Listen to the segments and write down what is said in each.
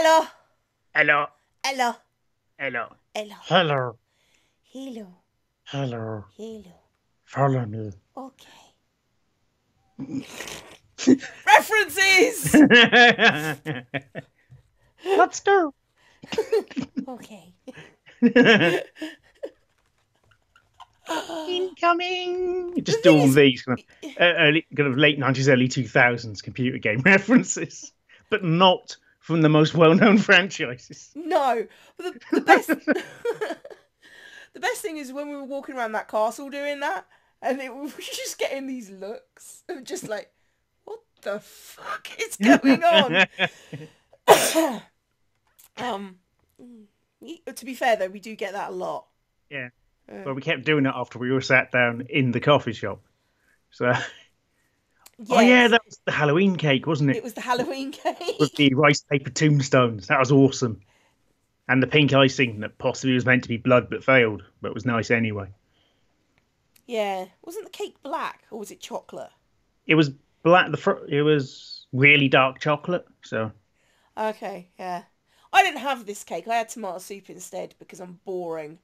Hello. Hello. Hello. Hello. Hello. Hello. Hello. Hello. Hello. Follow me. Okay. References! Let's go. Okay. Incoming. The Just do thing all is, these early, kind of late 90s, early 2000s computer game references, but not from the most well-known franchises. no. The best the best thing is when we were walking around that castle doing that, and we were just getting these looks of just like, what the fuck is going on? um, to be fair though, we do get that a lot. Yeah. Uh, But we kept doing it after we were sat down in the coffee shop. So, oh yeah, yes, that was the Halloween cake, wasn't it it? was the Halloween With cake. the rice paper tombstones. That was awesome. And the pink icing that possibly was meant to be blood but failed, but was nice anyway. Yeah, wasn't the cake black or was it chocolate? It was black. It was really dark chocolate. So Okay, yeah. I didn't have this cake. I had tomato soup instead because I'm boring.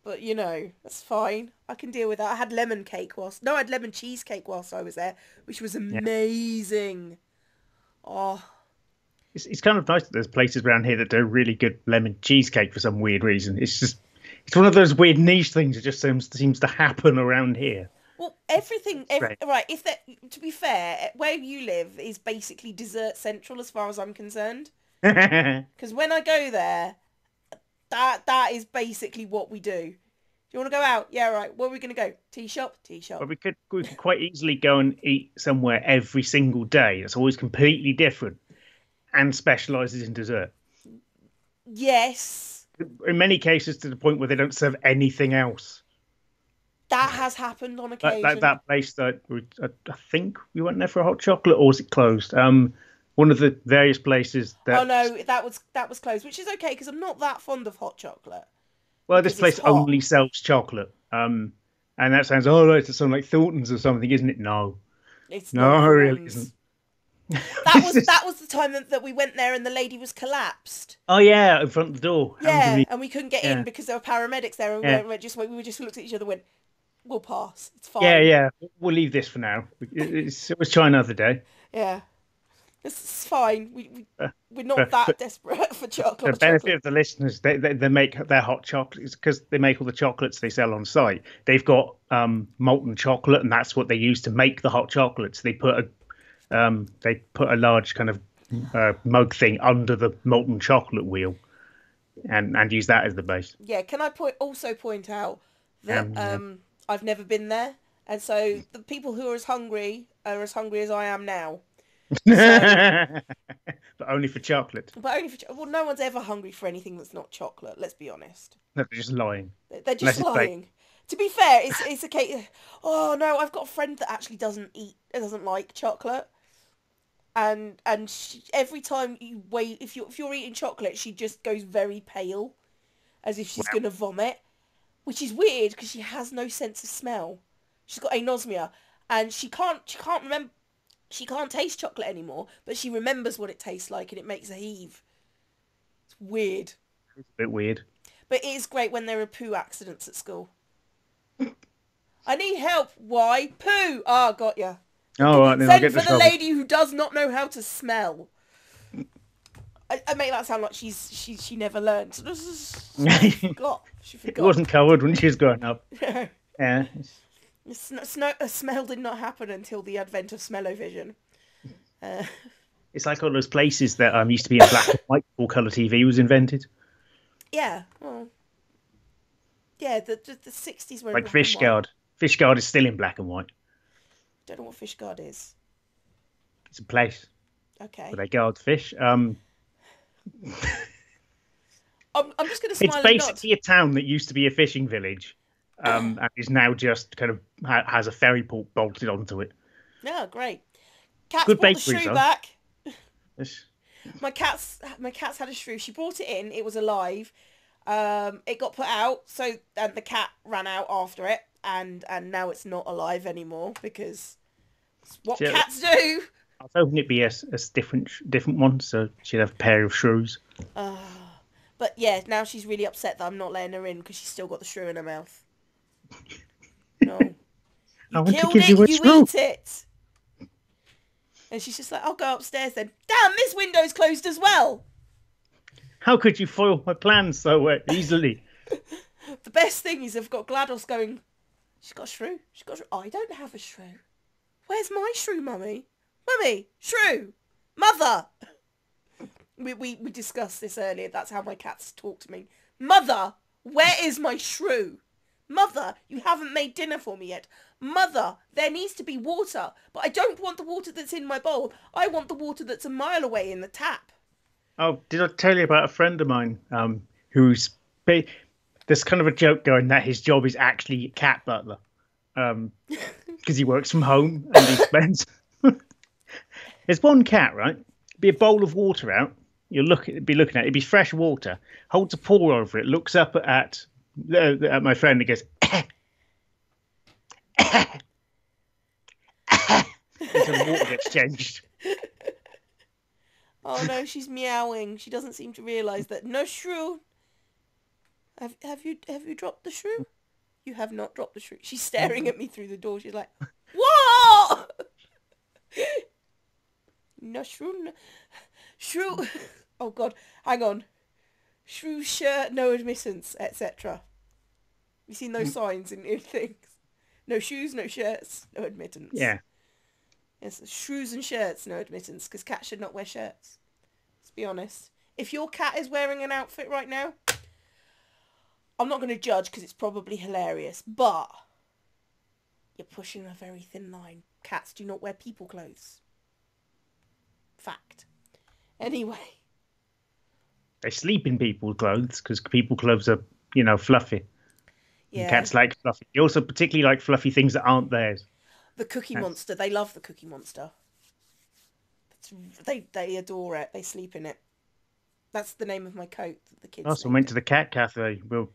But you know, that's fine. I can deal with that. I had lemon cake whilst no, I had lemon cheesecake whilst I was there, which was yeah, amazing. Oh, it's kind of nice that there's places around here that do really good lemon cheesecake for some weird reason. It's one of those weird niche things that just seems to happen around here. well, It's every strange. right. If that, to be fair, where you live is basically dessert central as far as I'm concerned. Well, Because when I go there, that is basically what we do. Do you want to go out? Yeah, right. Where are we gonna go? Tea shop. Tea shop. we could quite easily go and eat somewhere every single day. It's always completely different and specializes in dessert. Yes, In many cases, to the point where they don't serve anything else. that has happened on Like occasion. that place that I think we went there for a hot chocolate, or was it closed? One of the various places Oh that, no, that was closed, which is okay because I'm not that fond of hot chocolate well, this because it's place hot. only sells chocolate. And that sounds, oh, right, it sounds like Thornton's or something, isn't it? No, It's no, not it really isn't. Thorns. That It's was just, that was the time that we went there and the lady was collapsed. oh yeah, in front of the door. How can Yeah, we? and we couldn't get in Yeah, because there were paramedics there, and yeah, we just looked at each other, and went, "We'll pass. It's yeah, fine." yeah. We'll leave this for now. It was try another day. Yeah, it's fine. Uh, We're not but, that but desperate for for chocolate. the Or benefit chocolate. of the listeners, they make their hot chocolates because they make all the chocolates they sell on site. They've got molten chocolate, and that's what they use to make the hot chocolates. They put a large kind of mug thing under the molten chocolate wheel, and use that as the base. Yeah, can I also point out that Yeah. I've never been there, and so the people who are as hungry as I am now. So, But only for chocolate. but only for well, no one's ever hungry for anything that's not chocolate. Let's be honest. No, they're just lying. They're just Unless it's baked. lying. To be fair, it's a case. Oh no, I've got a friend that actually doesn't like chocolate, and every time you wait, if you're eating chocolate, she just goes very pale, as if she's Wow. gonna vomit, which is weird because she has no sense of smell. She's got anosmia, and she can't remember she can't taste chocolate anymore, but she remembers what it tastes like, and it makes her heave. It's weird, It's a bit weird. but it is great when there are poo accidents at school. I need help. Why? Poo. Ah, got ya. All right, then I'll Send get the for the shovel. lady who does not know how to smell. I make that sound like she never learned. She It forgot. She forgot. wasn't covered when she was growing up. Yeah. A smell did not happen until the advent of smell-o-vision. Uh, It's like all those places that used to be in black and white before color TV was invented. yeah. Well, yeah. The 60s were in Like black and white. Fishguard. Fishguard is still in black and white. Don't know what fish guard is. It's a place where Okay. they guard fish. I'm just gonna It's smile and nod. basically a town that used to be a fishing village, and is now just kind of has a ferry port bolted onto it. Yeah, great. Cat's Good brought the bakeries shrew though. back. It's- My cat's had a shrew. She brought it in. It was alive. It got put out, so and the cat ran out after it, and now it's not alive anymore because it's what so cats do. I was hoping it'd be a different one, so she'd have a pair of shrews. But yeah, now she's really upset that I'm not letting her in because she's still got the shrew in her mouth. No. I You want to killed give it, you a you shrew. eat it. And she's just like, I'll go upstairs then. Damn, this window's closed as well. How could you foil my plans so easily? The best thing is I've got GLaDOS going, she's got a shrew. She's got a shrew. I don't have a shrew. Where's my shrew, Mummy? Mummy, shrew. Mother. We discussed this earlier. That's how my cats talk to me. Mother, where is my shrew? Mother, you haven't made dinner for me yet. Mother, there needs to be water. But I don't want the water that's in my bowl. I want the water that's a mile away in the tap. Oh, did I tell you about a friend of mine who's there's kind of a joke going that his job is actually cat butler, because he works from home and he spends. There's one cat, right? Be a bowl of water out. Be looking at it. It'd be fresh water. Holds a paw over it. Looks up at my friend and goes. Until the water gets changed. Oh no, she's meowing. She doesn't seem to realise that. No shrew. Have you dropped the shrew? You have not dropped the shrew. She's staring at me through the door. She's like, what? No shrew. No. Shrew. Oh God, hang on. Shrew shirt, no admittance, etc. You seen those signs in things? No shoes, no shirts, no admittance. Yeah. Yes, shrews and shirts, no admittance, because cats should not wear shirts. Let's be honest. If your cat is wearing an outfit right now, I'm not going to judge because it's probably hilarious, but you're pushing a very thin line. Cats do not wear people clothes. Fact. Anyway. They sleep in people's clothes because people clothes are, fluffy. Yeah. And cats like fluffy. They also particularly like fluffy things that aren't theirs. The Cookie Monster. They love the Cookie Monster. They adore it. They sleep in it. That's the name of my coat that the kids. Also went to the cat cafe. We were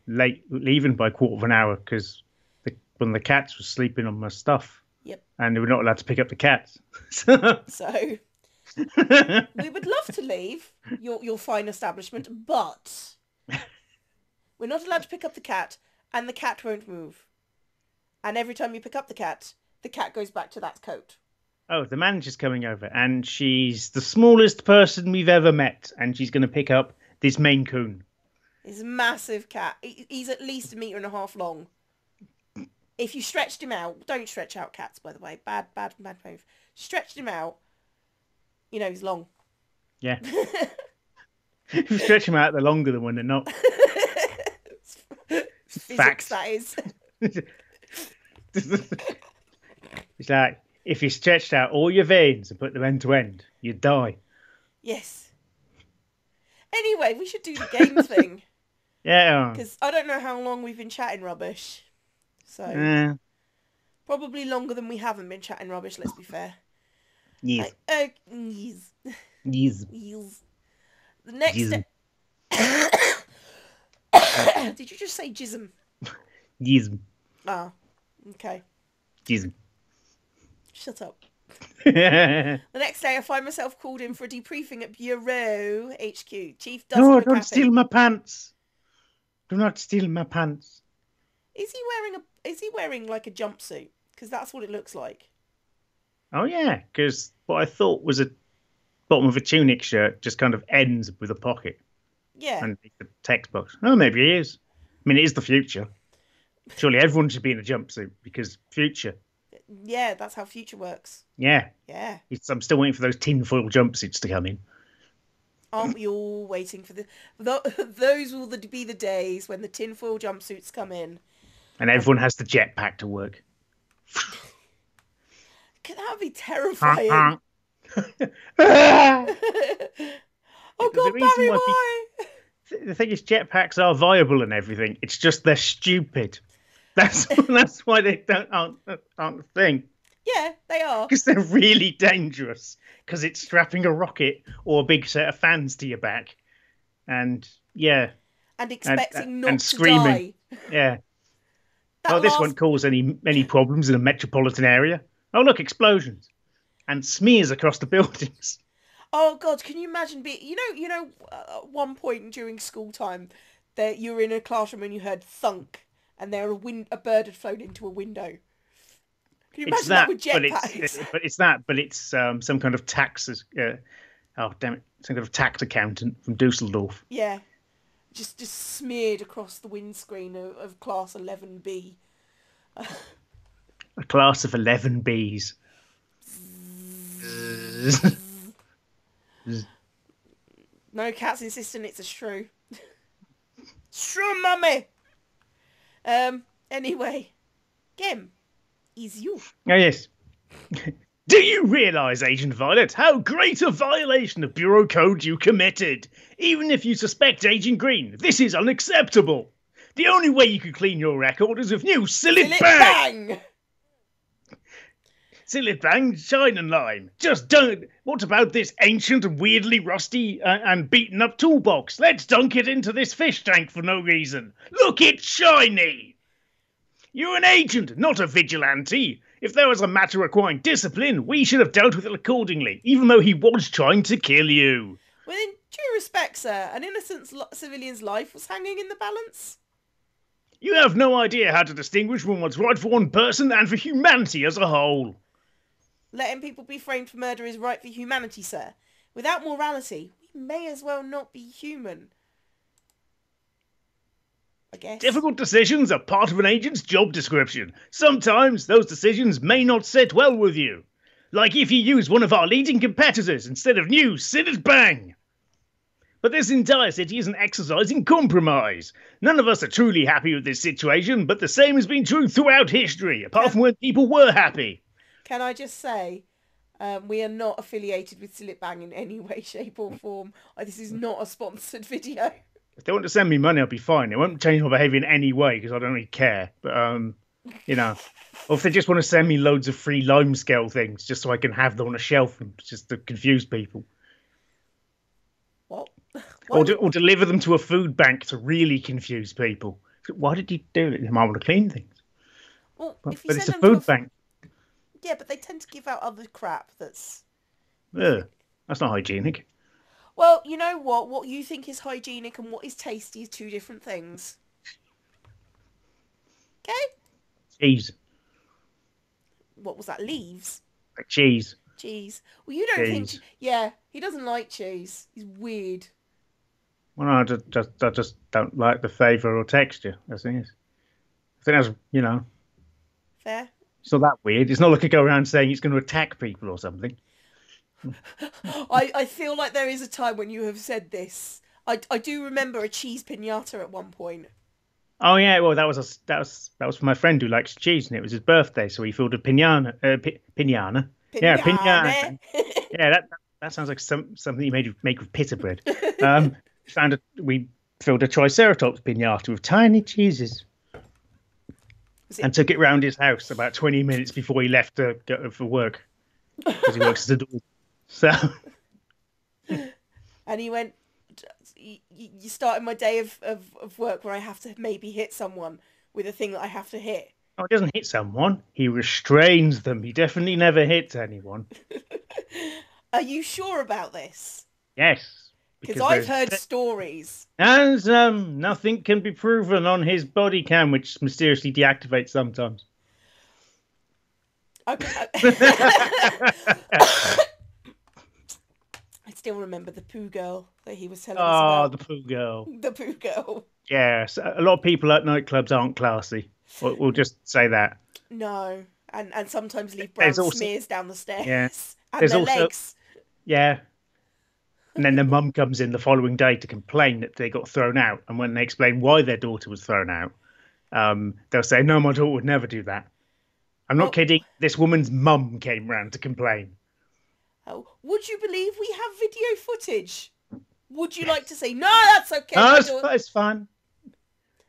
leaving by a quarter of an hour because one of the cats was sleeping on my stuff. Yep. And they were not allowed to pick up the cats. So we would love to leave your fine establishment, but we're not allowed to pick up the cat, and the cat won't move. And every time you pick up the cat goes back to that coat. Oh, the manager's coming over, and she's the smallest person we've ever met, and she's going to pick up this Maine Coon. He's a massive cat. He's at least 1.5 meters long. If you stretched him out, don't stretch out cats, by the way. Bad move. Stretched him out, he's long. Yeah. If you stretch them out, they're longer than when they're not. Physics, that is. It's like, if you stretched out all your veins and put them end to end, you'd die. Yes. Anyway, we should do the game thing. Yeah. Because I don't know how long we've been chatting rubbish. So, probably longer than we haven't been chatting rubbish, let's be fair. Yes. Yes. Yes. Yes. The next... Did you just say jism? Yes. Ah, okay. Yes. Shut up. The next day, I find myself called in for a debriefing at Bureau HQ. Chief Dustin No, McAfee. don't steal my pants. Do not steal my pants. Is he wearing like a jumpsuit? Because that's what it looks like. Oh yeah, because what I thought was a bottom of a tunic shirt just kind of ends with a pocket. Yeah. And the text box. Oh, maybe he is. I mean, it is the future. Surely everyone should be in a jumpsuit because future. Yeah, that's how future works. Yeah. Yeah. I'm still waiting for those tinfoil jumpsuits to come in. Aren't we all waiting for those will be the days when the tinfoil jumpsuits come in. And everyone has the jetpack to work. That would be terrifying. Oh God, Barry, why? The thing is, jetpacks are viable and everything. It's just they're stupid. That's why they aren't a thing. Yeah, they are. Because they're really dangerous. Because it's strapping a rocket or a big set of fans to your back, and yeah, and expecting not and to screaming. Die. Yeah. This won't cause any problems in a metropolitan area. Oh look, explosions. and smears across the buildings. Oh God, can you imagine being, at one point during school time, that you were in a classroom and you heard thunk, and a bird had flown into a window. Can you It's imagine that that, with jetpacks? but it's some kind of taxes. Oh damn it! Some kind of tax accountant from Dusseldorf. Yeah, just smeared across the windscreen of class 11B. A class of 11 bees. No, Cat's insisting it's a shrew. Shrew, mummy. Anyway, Gim, is you. Oh yes. Do you realise, Agent Violet, how great a violation of Bureau Code you committed? Even if you suspect Agent Green, this is unacceptable. The only way you can clean your record is with new Sillet Bang! Sillet Bang, shine and lime. Just don't. What about this ancient and weirdly rusty and beaten up toolbox? Let's dunk it into this fish tank for no reason. Look, it's shiny! You're an agent, not a vigilante. If there was a matter requiring discipline, we should have dealt with it accordingly, even though he was trying to kill you. Well, in due respect, sir, an innocent civilian's life was hanging in the balance. You have no idea how to distinguish between what's right for one person and for humanity as a whole. Letting people be framed for murder is right for humanity, sir. Without morality, we may as well not be human. I guess. Difficult decisions are part of an agent's job description. Sometimes those decisions may not sit well with you. Like if you use one of our leading competitors instead of new Sillet Bang. But this entire city is an exercise in compromise. None of us are truly happy with this situation, but the same has been true throughout history, apart from when people were happy. Can I just say, we are not affiliated with Sillet Bang in any way, shape or form. This is not a sponsored video. If they want to send me money, I'll be fine. It won't change my behaviour in any way because I don't really care. But, or if they just want to send me loads of free limescale things just so I can have them on a shelf and just to confuse people. What? Or deliver them to a food bank to really confuse people. Why did you do it? You might want to clean things. Well, but if you it's send a them food bank. Yeah, but they tend to give out other crap that's... Ugh, that's not hygienic. Well, you know what? What you think is hygienic and what is tasty is two different things. Okay? Cheese. What was that? Leaves? Like cheese. Cheese. Well, you don't think... Yeah, he doesn't like cheese. He's weird. Well, no, I just don't like the flavour or texture. That's the thing is. I think that's, Fair. It's not that weird. It's not like I go around saying it's going to attack people or something. I feel like there is a time when you have said this. I do remember a cheese piñata at one point. Oh yeah, well that was for my friend who likes cheese, and it was his birthday, so he filled a piñana. Yeah, piñana. Yeah, that sounds like something you make with pita bread. We filled a Triceratops piñata with tiny cheeses. And took it round his house about 20 minutes before he left to go for work. Because he works as a dog. So. And he went, you started my day of work where I have to maybe hit someone with a thing that I have to hit. Oh, he doesn't hit someone. He restrains them. He definitely never hits anyone. Are you sure about this? Yes. Because I've heard stories. And nothing can be proven on his body cam, which mysteriously deactivates sometimes. Okay. I still remember the poo girl that he was telling us about. Oh, the poo girl. The poo girl. Yes, a lot of people at nightclubs aren't classy. We'll just say that. No, and sometimes leave brown smears down the stairs. Yeah. And their legs. Yeah. And then their mum comes in the following day to complain that they got thrown out. And when they explain why their daughter was thrown out, they'll say, no, my daughter would never do that. I'm not kidding. This woman's mum came round to complain. Oh, would you believe we have video footage? Would you like to say, no, that's okay. No, it's fine.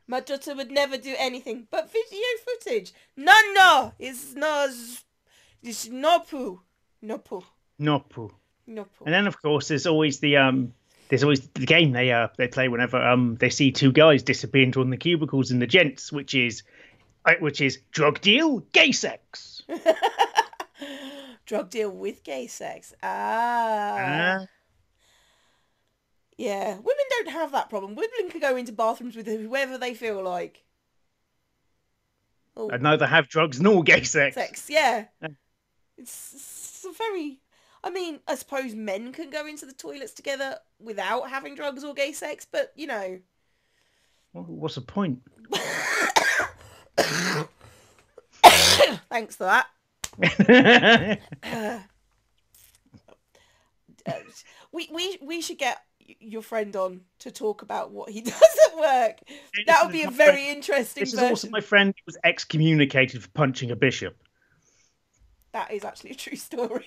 My daughter would never do anything. But video footage. No. It's no poo. No poo. No poo. No poo. And then, of course, there's always the game they play whenever they see two guys disappear into one of the cubicles in the gents, which is drug deal, gay sex. Drug deal with gay sex. Ah. Ah, Yeah. Women don't have that problem. Women can go into bathrooms with whoever they feel like. I'd Oh, neither have drugs nor gay sex. sex. Yeah. It's a very... I mean, I suppose men can go into the toilets together without having drugs or gay sex, but, you know... What's the point? Thanks for that. Uh, uh, we should get your friend on to talk about what he does at work. That This would is be a my friend. very interesting This is also version. my friend who was excommunicated for punching a bishop. That is actually a true story.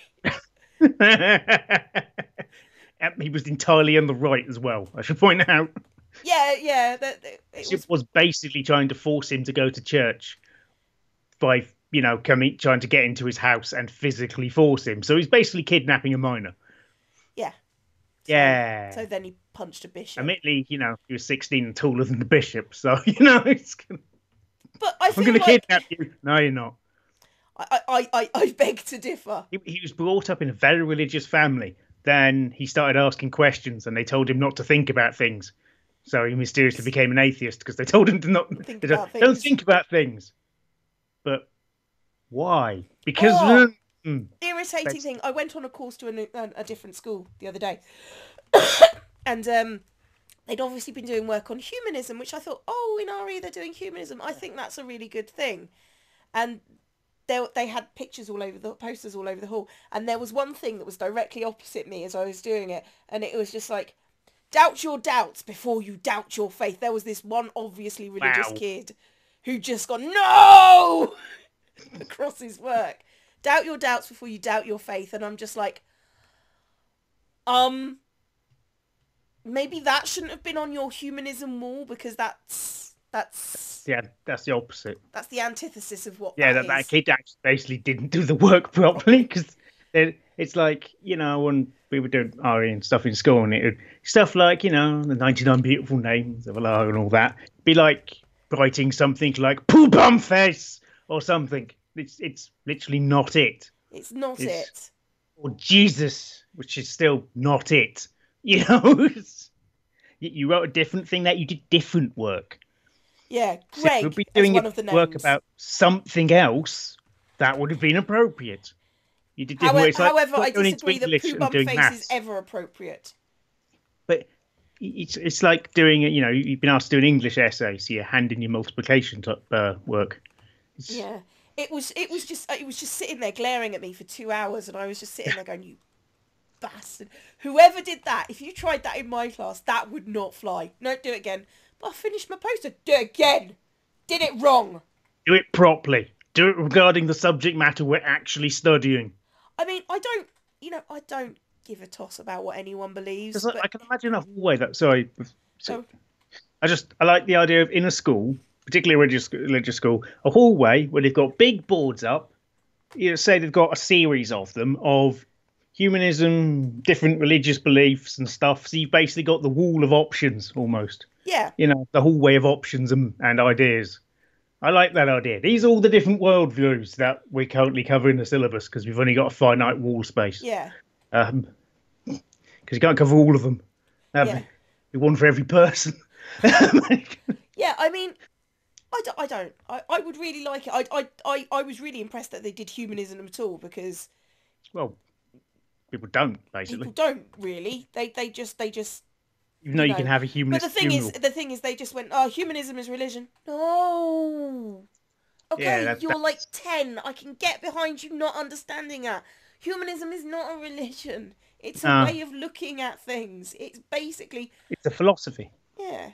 He was entirely on the right as well, I should point out. Yeah, yeah. It Bishop was... was basically trying to force him to go to church by, coming, trying to get into his house and physically force him. So he's basically kidnapping a minor. Yeah. So Yeah. then he punched a bishop. Admittedly, he was 16 and taller than the bishop. So, But I I'm feel going to like... kidnap you. No, you're not. I beg to differ. He was brought up in a very religious family. Then he started asking questions and they told him not to think about things. So he mysteriously became an atheist because they told him to not Think they don't, about don't things. think about things. But why? Because Oh, mm, irritating thing. I went on a course to a different school the other day. And they'd obviously been doing work on humanism, which I thought, oh, in RE they're doing humanism. I think that's a really good thing. And they had pictures all over the posters all over the hall, and there was one thing that was directly opposite me as I was doing it, and it was just like, doubt your doubts before you doubt your faith. There was this one obviously religious wow. kid who just got no across his work. Doubt your doubts before you doubt your faith, and I'm just like, maybe that shouldn't have been on your humanism wall, because that's Yeah, that's the opposite. that's the antithesis of what Yeah, that that is. kid actually basically didn't do the work properly because it's like, when we were doing RE and stuff in school, and stuff like, the 99 beautiful names of Allah and all that, be like writing something like poo bum face or something. It's literally not it. It's not It's it. or Jesus, which is still not it. You wrote a different thing that you did different work. Yeah, So if we'd Greg be as doing one it of the work names. about something else, that would have been appropriate. You did different work. However, I It's like going into disagree that English poo and bum doing face is maths. ever appropriate. But it's like doing you've been asked to do an English essay, so you're handing your multiplication work. Yeah. It was just sitting there glaring at me for 2 hours, and I was just sitting there going, you bastard. Whoever did that, if you tried that in my class, that would not fly. No, do it again. But I finished my poster. Do it again. Did it wrong. Do it properly. Do it regarding the subject matter we're actually studying. I mean, I don't give a toss about what anyone believes, Because I but can imagine a hallway that. Sorry, so oh, I like the idea of in a school, particularly a religious school, a hallway where they've got big boards up. Say they've got a series of them of humanism, different religious beliefs and stuff. So you've basically got the wall of options almost. yeah. The hallway of options and ideas. I like that idea. These are all the different worldviews that we currently cover in the syllabus because we've only got a finite wall space. Yeah. Because you can't cover all of them. Yeah. Be one for every person. Yeah, I mean, I don't. I would really like it. I was really impressed that they did humanism at all, because Well, people don't basically. people don't really. They just Even though you can have a But the humanist thing is, funeral. they just went, oh, humanism is religion. No. Yeah, Okay, you're like that's 10. I can get behind you not understanding that. Humanism is not a religion. It's a uh, way of looking at things. It's basically, it's a philosophy. yeah.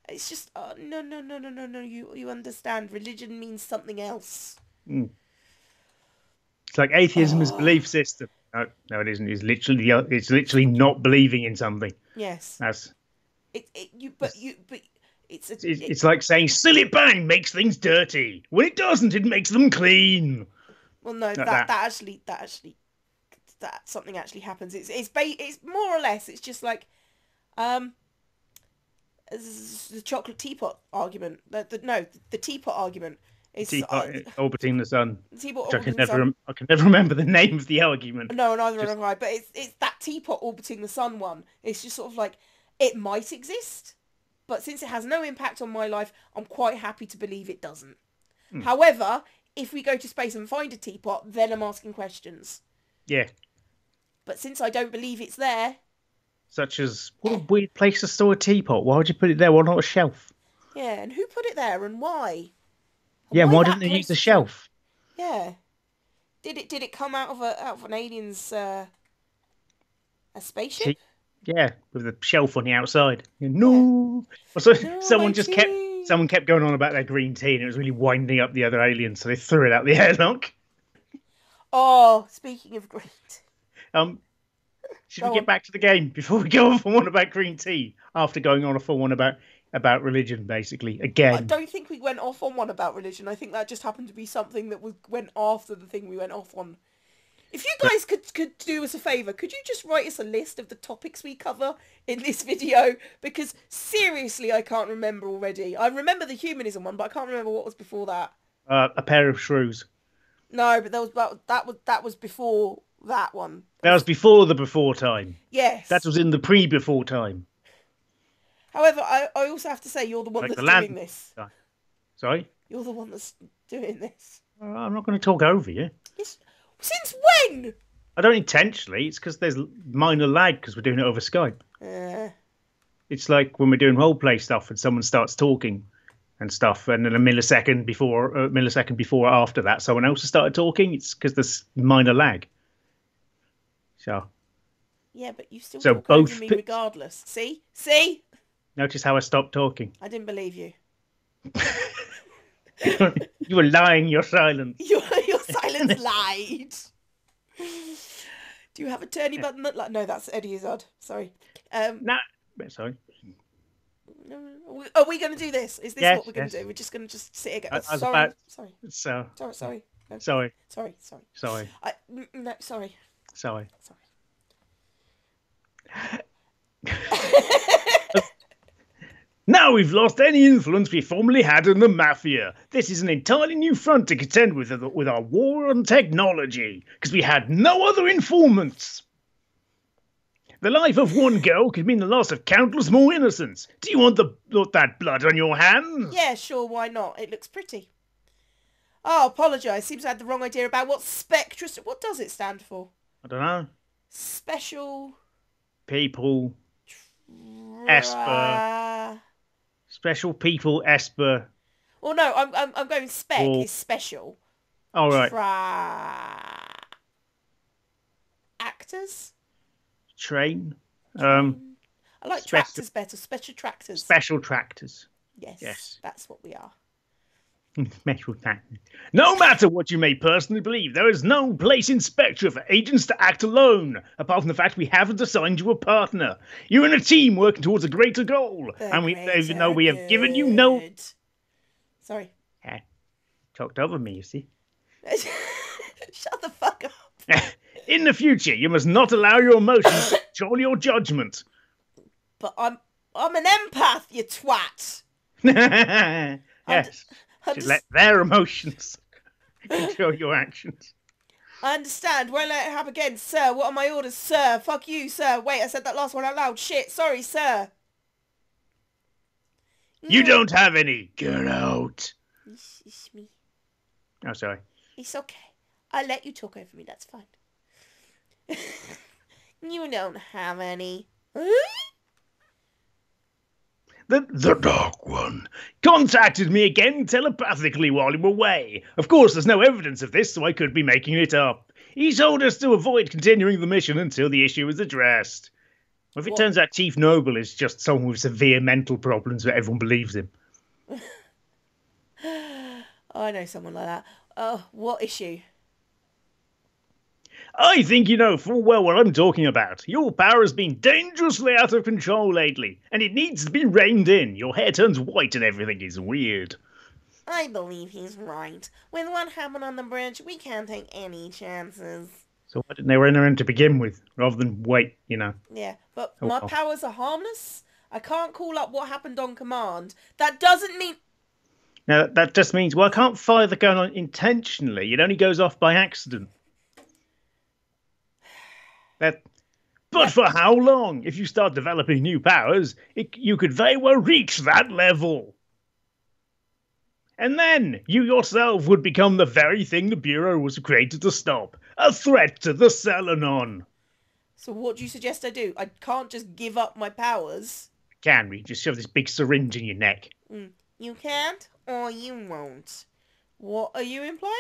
It's just, no, no, no, no, no, no. You understand. Religion means something else. Mm. It's like atheism is a Oh, belief system. No, no, it isn't. It's literally not believing in something. yes. That's But it's a, it's like saying silly bang makes things dirty. When it doesn't, it makes them clean. well, no, Like that that. actually, that something actually happens. It's more or less, it's just like, um, the chocolate teapot argument. The teapot argument. It's Teapot orbiting the sun, teapot which orbiting the sun. I can never remember the name of the argument. No, neither Just am I. But it's that teapot orbiting the sun one. It's just sort of like it might exist, but since it has no impact on my life, I'm quite happy to believe it doesn't. hmm, However, if we go to space and find a teapot, then I'm asking questions. yeah, But since I don't believe it's there, such as what a weird place to store a teapot. Why would you put it there? Why not a shelf? yeah, and who put it there and why? And Yeah, why why didn't that they use close the to the sun? shelf? Yeah. Did it come out of an alien's a spaceship? Te- yeah, with the shelf on the outside. Yeah. No, so No, my tea. someone kept going on about their green tea, and it was really winding up the other aliens, so they threw it out the airlock. Oh, speaking of great. Um, should we Go get on. back to the game before we go off on one about green tea? After going on a full one about religion, basically I again. don't think we went off on one about religion. I think that just happened to be something that went after the thing we went off on. If you But guys could do us a favour, could you just write us a list of the topics we cover in this video? Because seriously, I can't remember already. I remember the humanism one, but I can't remember what was before that. a pair of shrews. No, but that was before that one. That was before the before time. That Yes. was in the pre-before time. However, I also have to say you're the one Like the that's doing land. this. Sorry, You're the one that's doing this. I'm not going to talk over you. Yes. Since when? I don't intentionally. It's because there's minor lag because we're doing it over Skype. Uh, It's like when we're doing role play stuff and someone starts talking and stuff, and then a millisecond before or after that, someone else has started talking. It's because there's minor lag. So, yeah, but you still so talk over both. me regardless. See? See? Notice how I stopped talking. I didn't believe you. You were lying. You're silent. Your silence lied. Do you have a turny button that no, that's Eddie Izzard. Sorry. Nah, sorry. Are we going to do this? Is this Yes, what we're going to yes. do? We're just going to just sit here. I was Sorry, about. sorry, So sorry, sorry, no, sorry, sorry, sorry. sorry, No, sorry, sorry. sorry. Now we've lost any influence we formerly had in the mafia. This is an entirely new front to contend with our war on technology, because we had no other informants. The life of one girl could mean the loss of countless more innocents. Do you want that blood on your hands? Yeah, sure, why not? It looks pretty. Oh, apologise. Seems I had the wrong idea about what spectrus. What does it stand for? I don't know. Special. People. Esper. Special people. Esper. Well, no, I'm going spec Or- is special. All right. Actors. Train. I like special- tractors better. Special tractors. Special tractors. Yes, Yes. that's what we are. Special tractors. No matter what you may personally believe, there is no place in Spectra for agents to act alone, apart from the fact we haven't assigned you a partner. You're in a team working towards a greater goal, and even though we have given you no... Good. Sorry. Talked over me, you see. Shut the fuck up. In the future, you must not allow your emotions to control your judgment. But I'm an empath, you twat. Yes. Should let their emotions control your actions. I understand. Won't let it happen again, sir. What are my orders, sir? Fuck you, sir. Wait, I said that last one out loud. Shit. Sorry, sir. You don't have any. Get out. It's me. Oh, sorry. It's okay. I'll let you talk over me. That's fine. You don't have any. The Dark One contacted me again telepathically while we were away. Of course, there's no evidence of this, so I could be making it up. He told us to avoid continuing the mission until the issue is addressed. If it turns out Chief Noble is just someone with severe mental problems, but everyone believes him. I know someone like that. Oh, what issue? I think you know full well what I'm talking about. Your power has been dangerously out of control lately, and it needs to be reined in. Your hair turns white and everything is weird. I believe he's right. With what happened on the bridge, we can't take any chances. So why didn't they run around to begin with, rather than wait, you know? Yeah, but Oh, my well. powers are harmless. I can't call up what happened on command. That doesn't mean... Now that just means, well, I can't fire the gun on intentionally. It only goes off by accident. That, but Yep. for how long? If you start developing new powers, you could very well reach that level. And then you yourself would become the very thing the Bureau was created to stop, a threat to the Selanon. So what do you suggest I do? I can't just give up my powers. Can we just shove this big syringe in your neck? You can't, or you won't. What are you implying?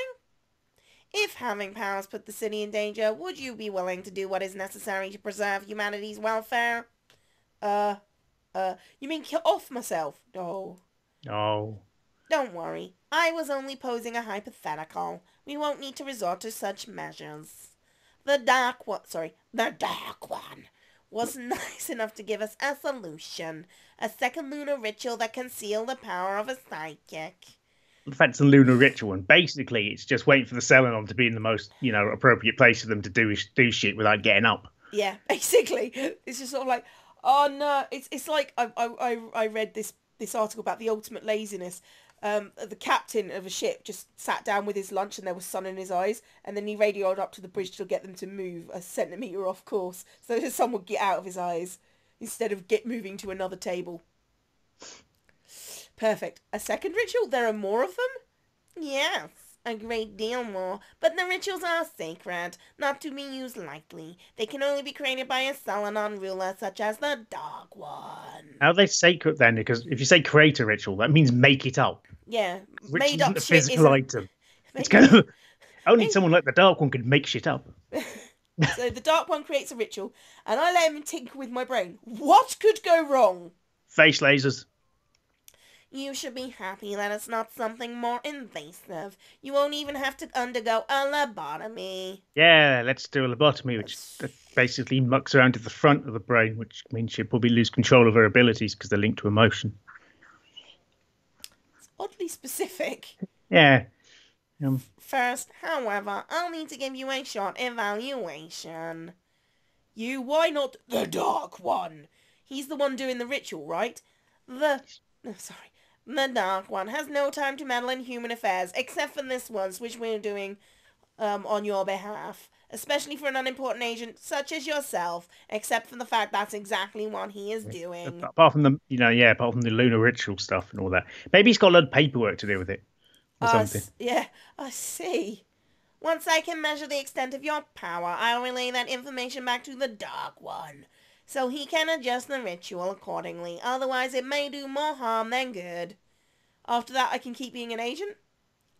If having powers put the city in danger, would you be willing to do what is necessary to preserve humanity's welfare? Uh, you mean kill off myself? No. Oh. Don't worry. I was only posing a hypothetical. We won't need to resort to such measures. The Dark One was nice enough to give us a solution. A second lunar ritual that concealed the power of a psychic. In fact, it's a lunar ritual, and basically it's just waiting for the Selanon to be in the most, appropriate place for them to do shit without getting up. Yeah, basically. It's just sort of like, oh no. It's like I read this article about the ultimate laziness. The captain of a ship just sat down with his lunch and there was sun in his eyes, and then he radioed up to the bridge to get them to move a centimetre off course so the sun would get out of his eyes instead of get moving to another table. Perfect. A second ritual? There are more of them? Yes, a great deal more. But the rituals are sacred, not to be used lightly. They can only be created by a Selanon ruler such as the Dark One. How are they sacred then? Because if you say create a ritual, that means make it up. Yeah, Ritual made isn't up a shit physical isn't... item. It's kind of only Made... someone like the Dark One could make shit up. So the Dark One creates a ritual, and I let him tinker with my brain. What could go wrong? Face lasers. You should be happy that it's not something more invasive. You won't even have to undergo a lobotomy. Yeah, let's do a lobotomy, which basically mucks around to the front of the brain, which means she'll probably lose control of her abilities because they're linked to emotion. It's oddly specific. Yeah. First, however, I'll need to give you a short evaluation. Why not the Dark One? He's the one doing the ritual, right? The Dark One has no time to meddle in human affairs, except for this one's, which we're doing on your behalf. Especially for an unimportant agent such as yourself, except for the fact that's exactly what he is doing. Apart from apart from the lunar ritual stuff and all that. Maybe he's got a lot of paperwork to do with it or something. Yeah, I see. Once I can measure the extent of your power, I'll relay that information back to the Dark One, so he can adjust the ritual accordingly. Otherwise, it may do more harm than good. After that, I can keep being an agent?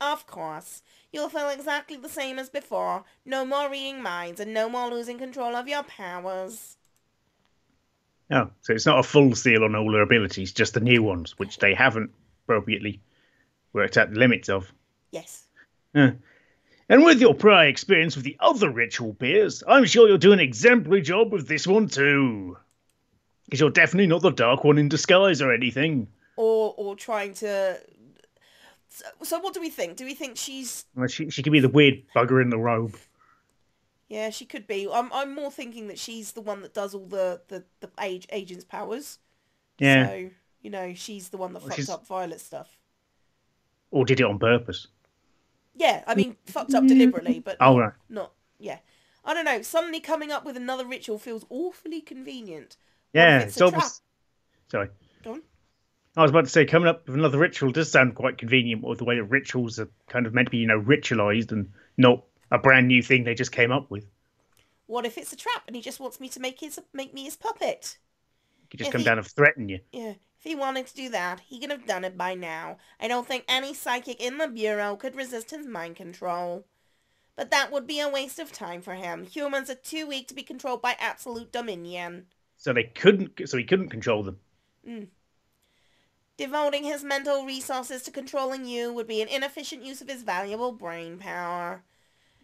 Of course. You'll feel exactly the same as before. No more reading minds and no more losing control of your powers. Oh, so it's not a full seal on all her abilities, just the new ones, which they haven't appropriately worked out the limits of. Yes. And with your prior experience with the other ritual peers, I'm sure you'll do an exemplary job with this one too. Because you're definitely not the Dark One in disguise or anything. Or trying to... So what do we think? Do we think she's... Well, she could be the weird bugger in the robe. Yeah, she could be. I'm more thinking that she's the one that does all the agent's powers. Yeah. So, she's the one that fucked up Violet's stuff. Or did it on purpose. Yeah, I mean, fucked up deliberately, but not, yeah. I don't know, suddenly coming up with another ritual feels awfully convenient. Yeah, it's a trap? Sorry. Go on. I was about to say, coming up with another ritual does sound quite convenient, with the way that rituals are kind of meant to be, ritualized and not a brand new thing they just came up with. What if it's a trap and he just wants me to make me his puppet? He could just come down and threaten you. Yeah, if he wanted to do that, he could have done it by now. I don't think any psychic in the Bureau could resist his mind control. But that would be a waste of time for him. Humans are too weak to be controlled by absolute dominion. So he couldn't control them. Devoting his mental resources to controlling you would be an inefficient use of his valuable brain power.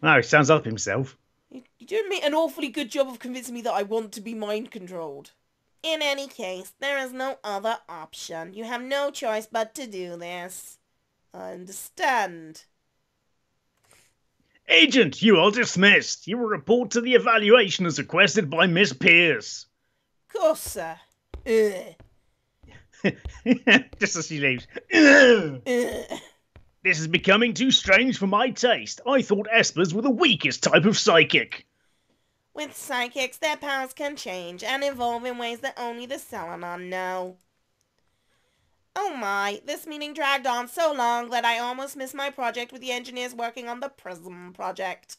Oh, he sounds up himself. You're doing me an awfully good job of convincing me that I want to be mind controlled. In any case, there is no other option. You have no choice but to do this. I understand. Agent, you are dismissed. You will report to the evaluation as requested by Miss Pierce. Of course, sir. Ugh. Just as she leaves. This Ugh. is becoming too strange for my taste. I thought espers were the weakest type of psychic. With psychics, their powers can change and evolve in ways that only the Selanon know. Oh my, this meeting dragged on so long that I almost missed my project with the engineers working on the Prism project.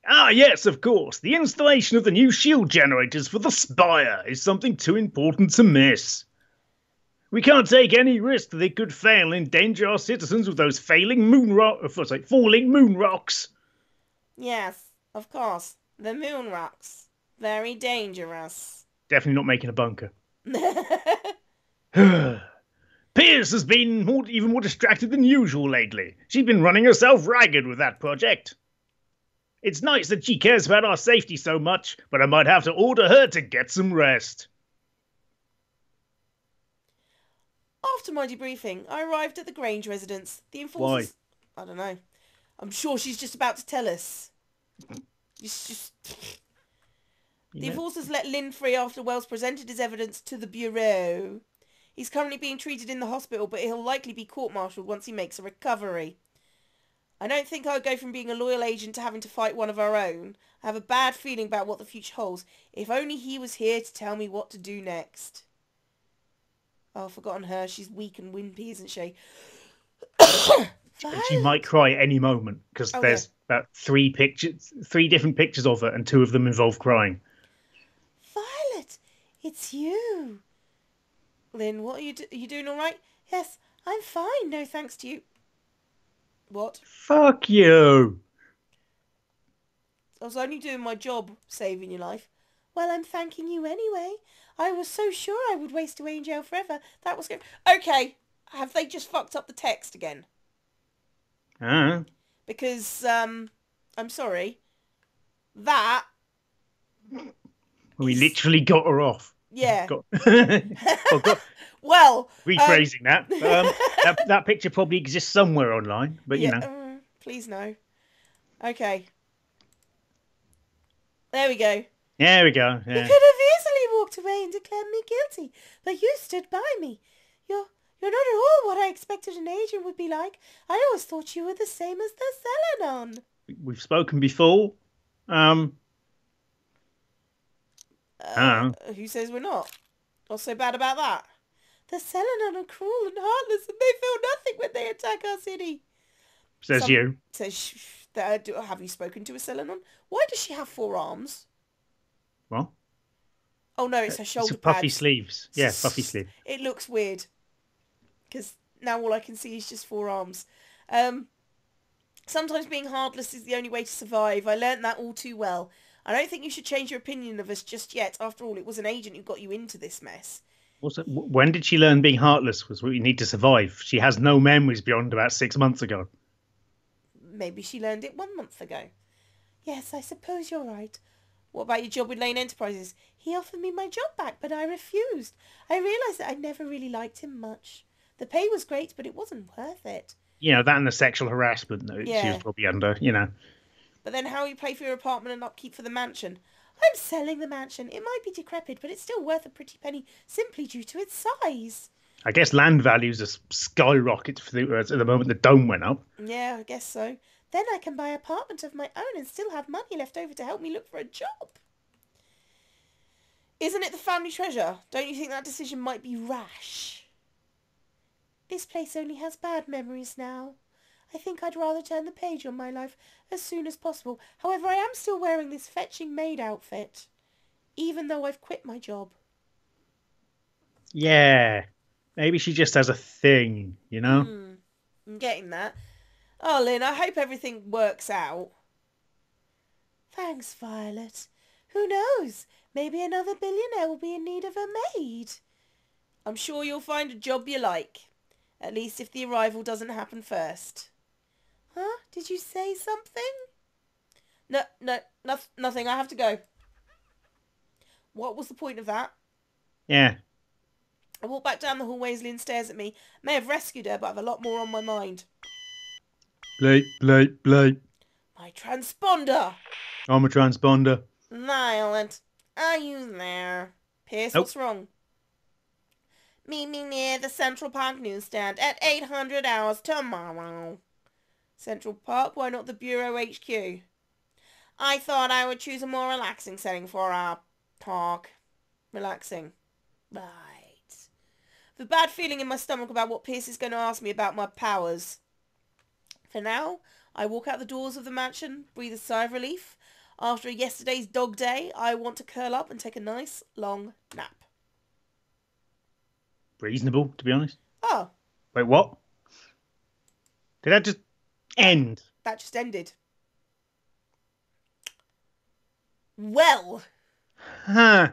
Ah, yes, of course. The installation of the new shield generators for the Spire is something too important to miss. We can't take any risk that they could fail and endanger our citizens with those falling moon rocks. Yes, of course, the moon rocks. Very dangerous. Definitely not making a bunker. Pierce has been even more distracted than usual lately. She's been running herself ragged with that project. It's nice that she cares about our safety so much, but I might have to order her to get some rest. After my debriefing, I arrived at the Grange residence. The Why? enforcers... I don't know. I'm sure she's just about to tell us. It's just... The enforcers let Lynn free after Wells presented his evidence to the Bureau. He's currently being treated in the hospital, but he'll likely be court-martialed once he makes a recovery. I don't think I would go from being a loyal agent to having to fight one of our own. I have a bad feeling about what the future holds. If only he was here to tell me what to do next. Oh, I've forgotten her. She's weak and wimpy, isn't she? She might cry at any moment because there's about three different pictures of her, and two of them involve crying. Violet, it's you. Lynn, what are you doing all right? Yes, I'm fine, no thanks to you. What? Fuck you. I was only doing my job, saving your life. Well, I'm thanking you anyway. I was so sure I would waste away in jail forever. That was good. Okay, have they just fucked up the text again? Because, I'm sorry. That... We literally got her off. Yeah. Well, rephrasing that. That picture probably exists somewhere online, but yeah, you know. Please no. Okay. There we go. There we go. You Yeah. could have easily walked away and declared me guilty, but you stood by me. You're not at all what I expected an agent would be like. I always thought you were the same as the Selanon. We've spoken before. Who says we're not? What's so bad about that? The Selanon are cruel and heartless, and they feel nothing when they attack our city. Says you. Says, have you spoken to a Selanon? Why does she have 4 arms? What? Oh no, it's her shoulder It's puffy pads. sleeves. Yeah, puffy sleeve. It looks weird. Because now all I can see is just 4 arms. Sometimes being heartless is the only way to survive. I learnt that all too well. I don't think you should change your opinion of us just yet. After all, it was an agent who got you into this mess. When did she learn being heartless was what you need to survive? She has no memories beyond about 6 months ago. Maybe she learned it 1 month ago. Yes, I suppose you're right. What about your job with Lane Enterprises? He offered me my job back, but I refused. I realised that I never really liked him much. The pay was great, but it wasn't worth it. You know, that and the sexual harassment that she was probably under, you know. But then how you pay for your apartment and upkeep for the mansion? I'm selling the mansion. It might be decrepit, but it's still worth a pretty penny simply due to its size. I guess land values are skyrocketed at the moment the dome went up. Yeah, I guess so. Then I can buy an apartment of my own and still have money left over to help me look for a job. Isn't it the family treasure? Don't you think that decision might be rash? This place only has bad memories now. I think I'd rather turn the page on my life as soon as possible. However, I am still wearing this fetching maid outfit, even though I've quit my job. Yeah. Maybe she just has a thing, you know? I'm getting that. Oh, Lynn, I hope everything works out. Thanks, Violet. Who knows? Maybe another billionaire will be in need of a maid. I'm sure you'll find a job you like. At least if the arrival doesn't happen first. Huh? Did you say something? No, nothing. I have to go. What was the point of that? Yeah. I walk back down the hallway as Lynn stares at me. I may have rescued her, but I have a lot more on my mind. Bleep. My transponder! I'm a transponder. Violet, are you there? Pierce, what's wrong? Meet me near the Central Park newsstand at 800 hours tomorrow. Central Park? Why not the Bureau HQ? I thought I would choose a more relaxing setting for our talk. Relaxing. Right. The bad feeling in my stomach about what Pierce is going to ask me about my powers. For now, I walk out the doors of the mansion, breathe a sigh of relief. After yesterday's dog day, I want to curl up and take a nice, long nap. Reasonable, to be honest. Oh, Wait, what? Did that just end? that just ended. Well. Huh.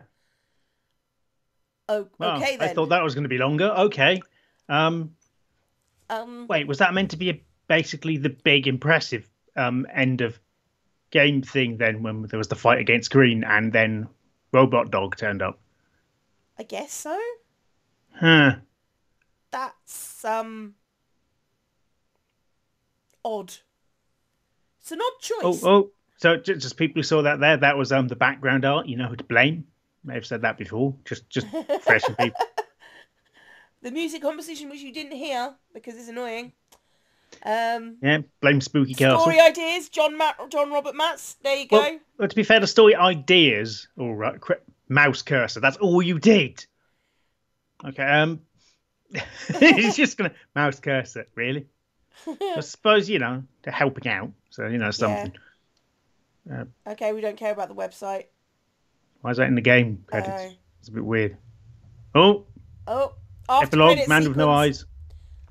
Oh, Well, okay I then. thought that was going to be longer. Okay. Um, Wait, was that meant to be basically the big, impressive end of game thing then when there was the fight against Green and then Robot Dog turned up? I guess so. Huh. That's, odd. It's an odd choice. Oh. So just people who saw that there, that was the background art. You know who to blame. May have said that before. Just freshen people. The music composition which you didn't hear because it's annoying. Yeah, blame Spooky Story Castle. ideas, John Robert Matz. There you go. Well, to be fair, the story ideas, all right. Mouse cursor. That's all you did. Okay. He's just gonna mouse cursor. Really? I suppose they're helping out. So something. Okay, we don't care about the website. Why is that in the game credits? It's a bit weird. Oh. After Epilogue. credit Man sequence. with no eyes.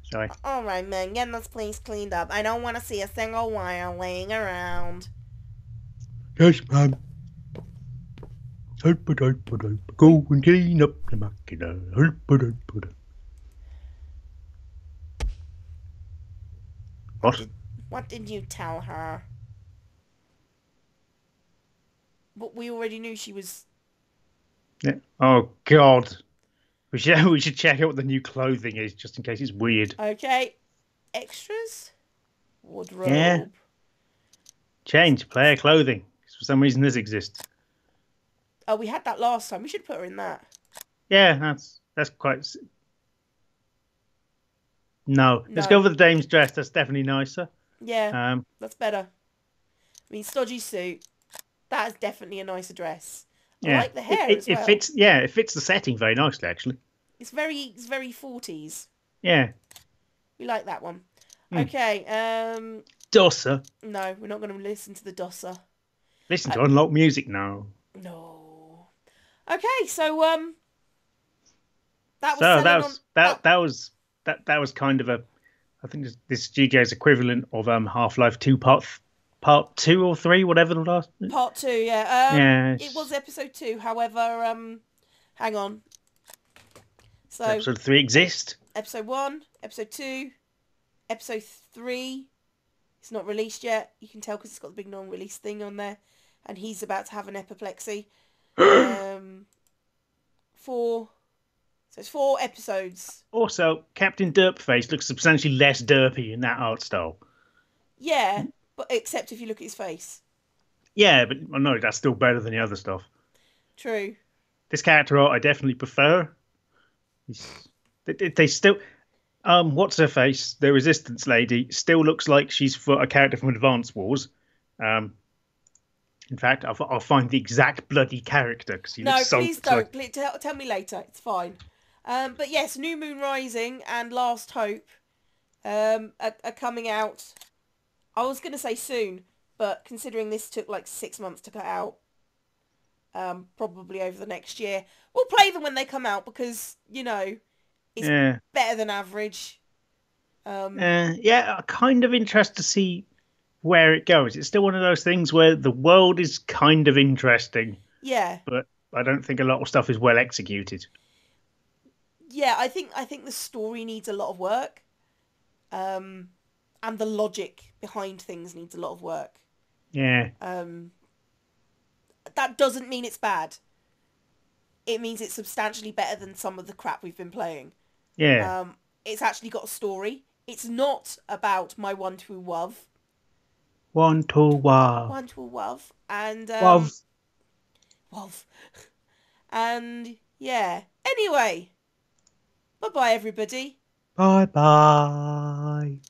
Sorry. All right, man, get this place cleaned up. I don't want to see a single wire laying around. Yes, ma'am. Go and clean up the machina. What? What did you tell her? But we already knew she was... Yeah. Oh, God. We should check out what the new clothing is, just in case it's weird. Okay. Extras? Wardrobe. Yeah. Change player clothing. For some reason, this exists. Oh, we had that last time. We should put her in that. Yeah, that's quite... No. Let's go for the dame's dress. That's definitely nicer. Yeah, that's better. I mean, stodgy suit. That is definitely a nicer dress. I like the hair as well. It fits the setting very nicely, actually. It's very 40s. Yeah. We like that one. Okay, Dosser. No, we're not going to listen to the Dosser. Listen to unlock music now. No. Okay, so that was kind of a, I think this studio's equivalent of Half-Life 2 part 2 or 3, whatever the last. Part 2, yeah. Yes. It was episode 2. However, hang on. So episode 3 exists. Episode 1, episode 2, episode 3. It's not released yet. You can tell because it's got the big non-release thing on there, and he's about to have an apoplexy. 4. So it's 4 episodes. Also, Captain Derpface looks substantially less derpy in that art style. Yeah, but except if you look at his face. Yeah, but no, that's still better than the other stuff. True. This character art I definitely prefer. They still... what's her face? The Resistance lady still looks like she's for a character from Advance Wars. In fact, I'll find the exact bloody character because he looks so... No, please don't. Please, tell me later. It's fine. But yes, New Moon Rising and Last Hope are coming out. I was going to say soon, but considering this took like 6 months to cut out, probably over the next year, we'll play them when they come out because, it's better than average. I'm kind of interested to see where it goes. It's still one of those things where the world is kind of interesting. Yeah. But I don't think a lot of stuff is well executed. Yeah, I think the story needs a lot of work. And the logic behind things needs a lot of work. Yeah. That doesn't mean it's bad. It means it's substantially better than some of the crap we've been playing. Yeah. It's actually got a story. It's not about my one-to love. One-to-love. And Love. And yeah. Anyway, Bye bye, everybody. Bye bye.